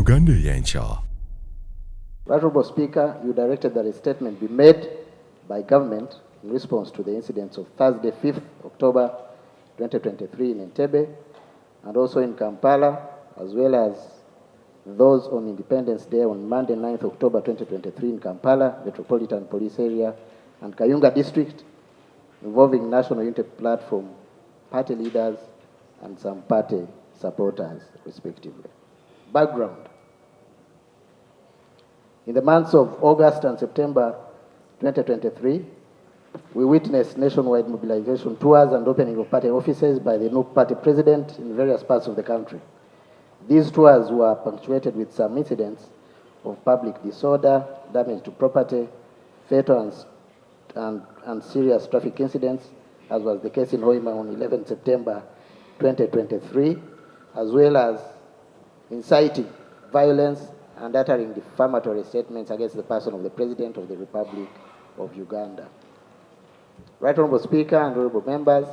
Uganda Yancha. Honorable Speaker, you directed that a statement be made by government in response to the incidents of Thursday, 5th October 2023 in Entebbe and also in Kampala, as well as those on Independence Day on Monday, 9th October 2023 in Kampala, Metropolitan Police Area, and Kayunga District, involving National Unity Platform, party leaders, and some party supporters, respectively. Background. In the months of August and September 2023, we witnessed nationwide mobilization tours and opening of party offices by the new party president in various parts of the country. These tours were punctuated with some incidents of public disorder, damage to property, fatal and serious traffic incidents, as was the case in Hoima on 11 September 2023, as well as inciting violence and uttering defamatory statements against the person of the President of the Republic of Uganda. Right Honorable Speaker and Honorable Members,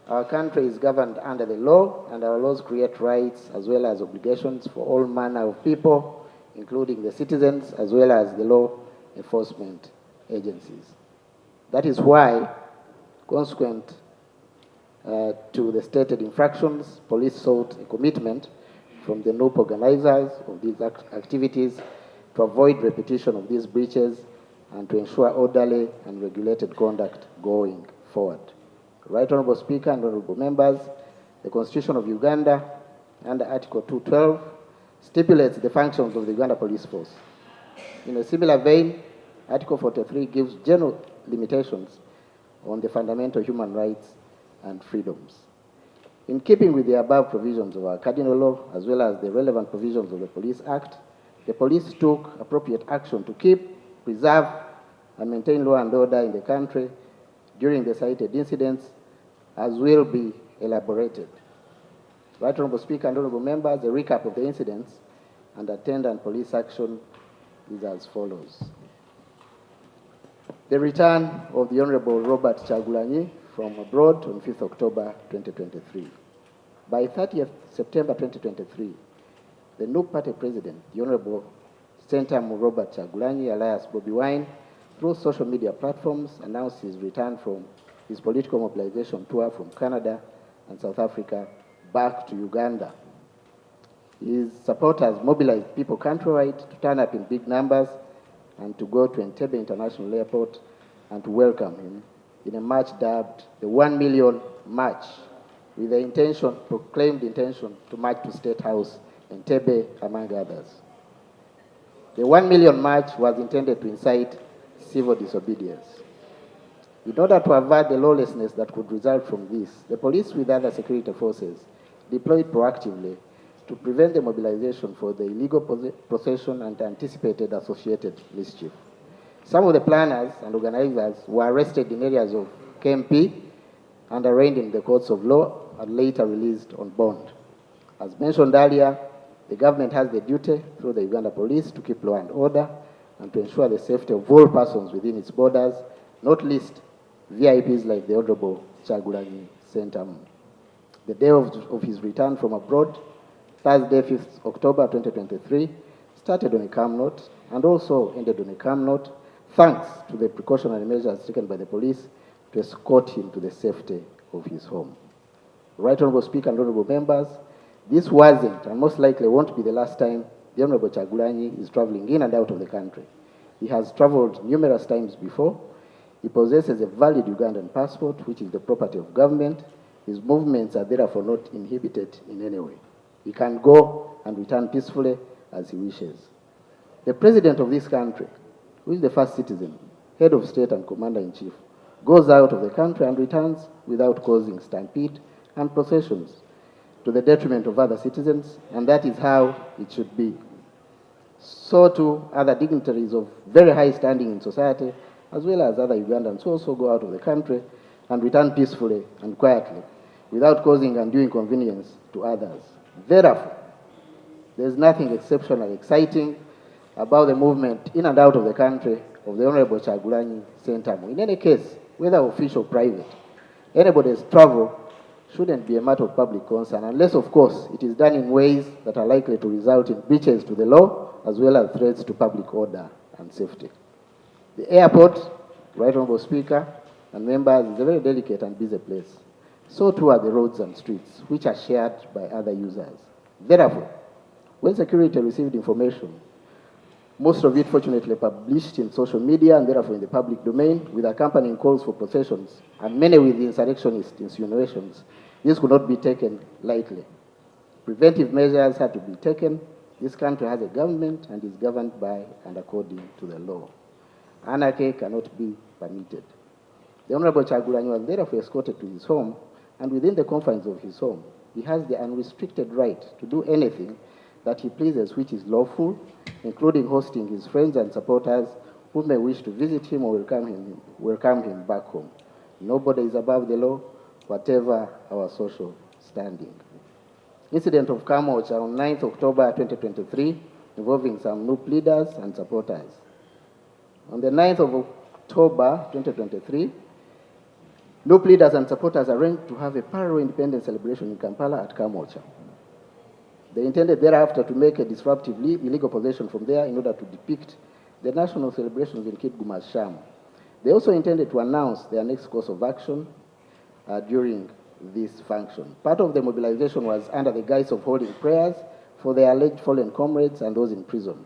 our country is governed under the law, and our laws create rights as well as obligations for all manner of people, including the citizens as well as the law enforcement agencies. That is why, consequent to the stated infractions, police sought a commitment from the NUP organizers of these activities to avoid repetition of these breaches and to ensure orderly and regulated conduct going forward. Right Honorable Speaker and Honorable Members, the Constitution of Uganda, under Article 212, stipulates the functions of the Uganda Police Force. In a similar vein, Article 43 gives general limitations on the fundamental human rights and freedoms. In keeping with the above provisions of our cardinal law, as well as the relevant provisions of the Police Act, the police took appropriate action to keep, preserve, and maintain law and order in the country during the cited incidents, as will be elaborated. Right Honorable Speaker and Honorable Members, a recap of the incidents and attendant police action is as follows. The return of the Honorable Robert Kyagulanyi from abroad on 5th October 2023. By 30th September 2023, the new party president, the Honorable Senator Robert Kyagulanyi, alias Bobi Wine, through social media platforms, announced his return from his political mobilization tour from Canada and South Africa back to Uganda. His supporters mobilized people countrywide to turn up in big numbers and to go to Entebbe International Airport and to welcome him in a march dubbed the 1 Million March, with the proclaimed intention to march to State House, Entebbe, among others. The 1 Million March was intended to incite civil disobedience. In order to avert the lawlessness that could result from this, the police with other security forces deployed proactively to prevent the mobilization for the illegal procession and anticipated associated mischief. Some of the planners and organizers were arrested in areas of KMP and arraigned in the courts of law and later released on bond. As mentioned earlier, the government has the duty through the Uganda Police to keep law and order and to ensure the safety of all persons within its borders, not least VIPs like the Honorable Kyagulanyi Senator. The day of his return from abroad, Thursday, 5th October 2023, started on a calm note and also ended on a calm note, thanks to the precautionary measures taken by the police to escort him to the safety of his home. Right Honorable Speaker and Honorable Members, this wasn't and most likely won't be the last time the Honorable Kyagulanyi is traveling in and out of the country. He has traveled numerous times before. He possesses a valid Ugandan passport, which is the property of government. His movements are therefore not inhibited in any way. He can go and return peacefully as he wishes. The president of this country, who is the first citizen, head of state and commander-in-chief, goes out of the country and returns without causing stampede and processions to the detriment of other citizens, and that is how it should be. So too, other dignitaries of very high standing in society, as well as other Ugandans, who also go out of the country and return peacefully and quietly, without causing undue inconvenience to others. Therefore, there is nothing exceptionally exciting about the movement in and out of the country of the Honorable Kyagulanyi Senator. In any case, whether official or private, anybody's travel shouldn't be a matter of public concern, unless, of course, it is done in ways that are likely to result in breaches to the law, as well as threats to public order and safety. The airport, Right Honourable Speaker and members, is a very delicate and busy place. So too are the roads and streets, which are shared by other users. Therefore, when security received information, most of it fortunately published in social media and therefore in the public domain, with accompanying calls for processions, and many with insurrectionist insinuations, this could not be taken lightly. Preventive measures had to be taken. This country has a government and is governed by and according to the law. Anarchy cannot be permitted. The Honorable Kyagulanyi was therefore escorted to his home, and within the confines of his home, he has the unrestricted right to do anything that he pleases which is lawful, including hosting his friends and supporters who may wish to visit him or welcome him back home. Nobody is above the law, whatever our social standing. Incident of Kamocha on 9th October 2023 involving some NUP leaders and supporters. On the 9th of October 2023, NUP leaders and supporters arranged to have a parallel independence celebration in Kampala at Kamocha. They intended thereafter to make a disruptive illegal possession from there in order to depict the national celebrations in Kidguma's sham. They also intended to announce their next course of action during this function. Part of the mobilization was under the guise of holding prayers for their alleged fallen comrades and those in prison.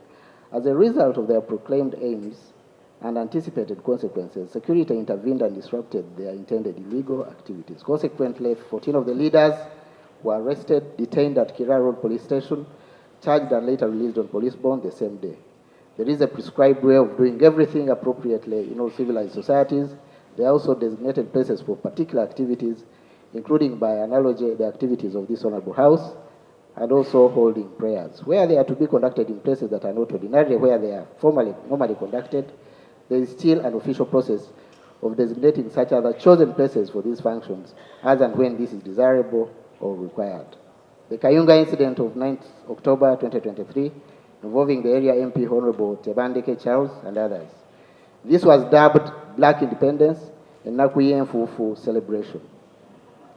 As a result of their proclaimed aims and anticipated consequences, security intervened and disrupted their intended illegal activities. Consequently, 14 of the leaders were arrested, detained at Kira Road Police Station, charged and later released on police bond the same day. There is a prescribed way of doing everything appropriately in all civilized societies. There are also designated places for particular activities, including by analogy the activities of this Honorable House, and also holding prayers. Where they are to be conducted in places that are not ordinarily where they are normally conducted, there is still an official process of designating such other chosen places for these functions, as and when this is desirable or required. The Kayunga incident of 9th October 2023, involving the area MP Honorable Tebandeke Charles and others. This was dubbed Black Independence and Nakuye Mfufu celebration.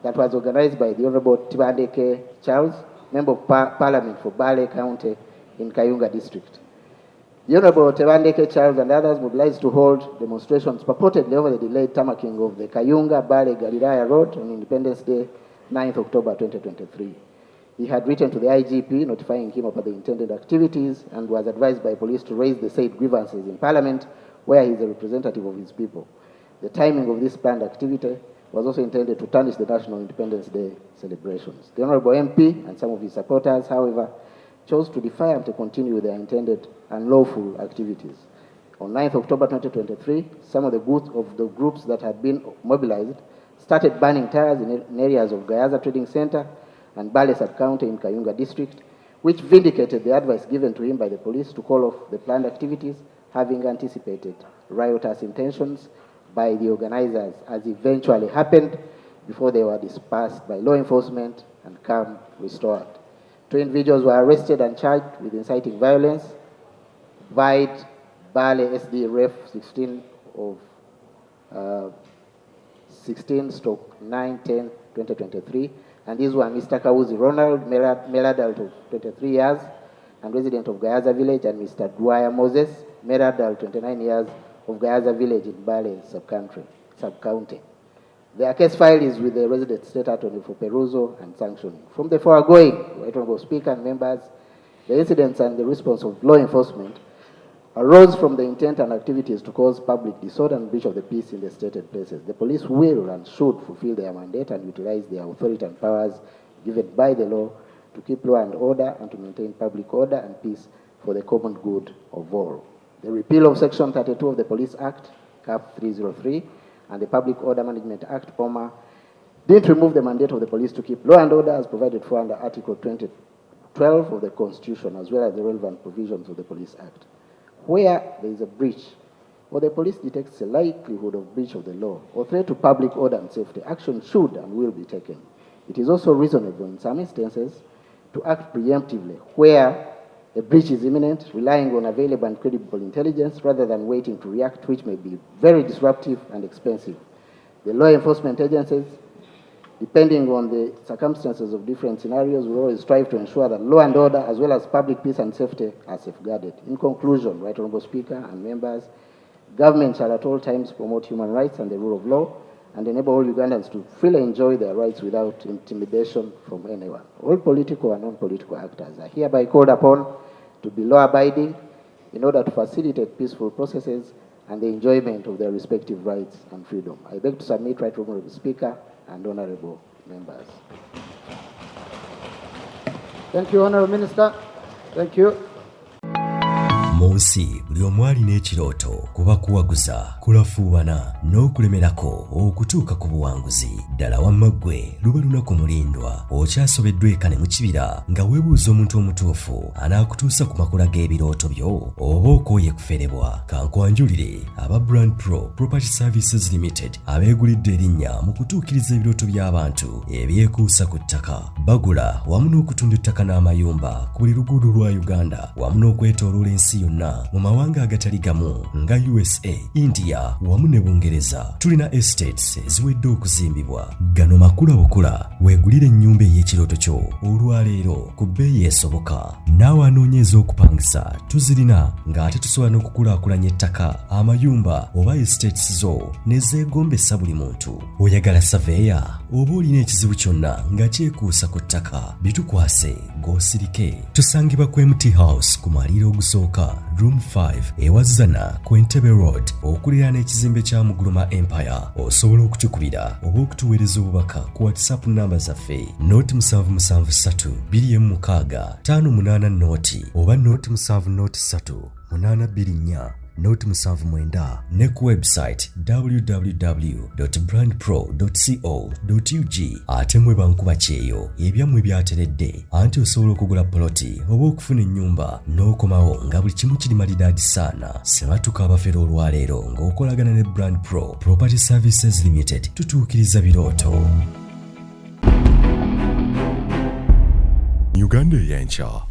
That was organized by the Honorable Tebandeke Charles, Member of Parliament for Bale County in Kayunga District. The Honorable Tebandeke Charles and others mobilized to hold demonstrations purportedly over the delayed tarmacking of the Kayunga-Bale Galilaya Road on Independence Day, 9th October 2023. He had written to the IGP notifying him about the intended activities and was advised by police to raise the said grievances in Parliament, where he is a representative of his people. The timing of this planned activity was also intended to tarnish the National Independence Day celebrations. The Honorable MP and some of his supporters, however, chose to defy and to continue with their intended unlawful activities. On 9th October 2023, some of the groups that had been mobilized started burning tires in areas of Gayaza Trading Center and Bale Sub-County in Kayunga District, which vindicated the advice given to him by the police to call off the planned activities, having anticipated riotous intentions by the organizers, as eventually happened before they were dispersed by law enforcement and calm restored. 2 individuals were arrested and charged with inciting violence, Vide Bale SD Ref 16 of 16/9/10/2023, and these were Mr. Kauzi Ronald, male adult of 23 years and resident of Gayaza Village, and Mr. Dwyer Moses, male adult 29 years of Gayaza Village in Bale Sub-County. Their case file is with the resident state attorney for perusal and sanctioning. From the foregoing, Right Honourable Speaker and members, the incidents and the response of law enforcement arose from the intent and activities to cause public disorder and breach of the peace in the stated places. The police will and should fulfill their mandate and utilize their authority and powers given by the law to keep law and order and to maintain public order and peace for the common good of all. The repeal of Section 32 of the Police Act, Cap 303, and the Public Order Management Act, POMA, didn't remove the mandate of the police to keep law and order as provided for under Article 2012 of the Constitution, as well as the relevant provisions of the Police Act. Where there is a breach, or the police detects a likelihood of breach of the law or threat to public order and safety, action should and will be taken. It is also reasonable in some instances to act preemptively where a breach is imminent, relying on available and credible intelligence rather than waiting to react, which may be very disruptive and expensive. The law enforcement agencies Depending on the circumstances of different scenarios, we always strive to ensure that law and order, as well as public peace and safety, are safeguarded. In conclusion, Right Honourable Speaker and members, government shall at all times promote human rights and the rule of law and enable all Ugandans to freely enjoy their rights without intimidation from anyone. All political and non-political actors are hereby called upon to be law-abiding in order to facilitate peaceful processes and the enjoyment of their respective rights and freedom. I beg to submit, Right Honourable Speaker and Honourable members. Thank you, Honourable Minister. Thank you. Munsi buli omu alina ekirooto kuba kuwaguza kulafuubana n'okulemerako okutuuka ku buwanguzi. Ddala wamma ggwe luba lunaku mulindwa okyasobeddwa ekane mu kibira nga weebuuza omuntu omutuufu anaakutuusa ku makula g'ebirooto byo oba okooye kuferebwa. Kankwanjulire aba Brand Pro Property Services Limited abeegulidde erinnya mu kutuukiriza ebirooto by'abantu ebyekuusa ku ttaka. Bagula wamu n'okutunda ettaka n'amayumba ku buli luguudo lwa Uganda wamu n'okwetooloola ensi yonna mu mawanga agatali gamu nga USA, India wamu ne Bungereza. Tulina estates eziwedde okuzimbibwa. Gano makula bukula weegulire ennyumba ey'ekirooto kyo olwaleero ku bbeeyi esoboka. Naawe anoonyeeza okupangisa tuzirina ng'ate tusobola n'okukulaakulanya ettaka, amayumba oba estates zo ne zeegombesa buli muntu. Oyagala saveya oba olina ekizibu kyonna nga kyekuusa ku ttaka, bitukwase g'osirike. Tusangibwa ku MT House ku maliro ogusooka Room 5 ewazana ku Entebbe Road okuliraana ekizimbe kya Muguluma Empire. Osobola okutukubira oba okutuweereza obubaka ku WhatsApp namba zaffe 0773 216 584 oba 0703 824 Note 79 ne ku website www.brandpro.co.ug. ate mwe bankuba kyeyo ebyammwe byateredde anti osobola okugula poloti oba okufuna ennyumba n'okomawo nga buli kimu kiri malidaadi saana. Sebatuka abafera olwaleero ng'okolagana ne Brand Pro Property Services Limited tutuukiriza birooto. Uganda ey'enkya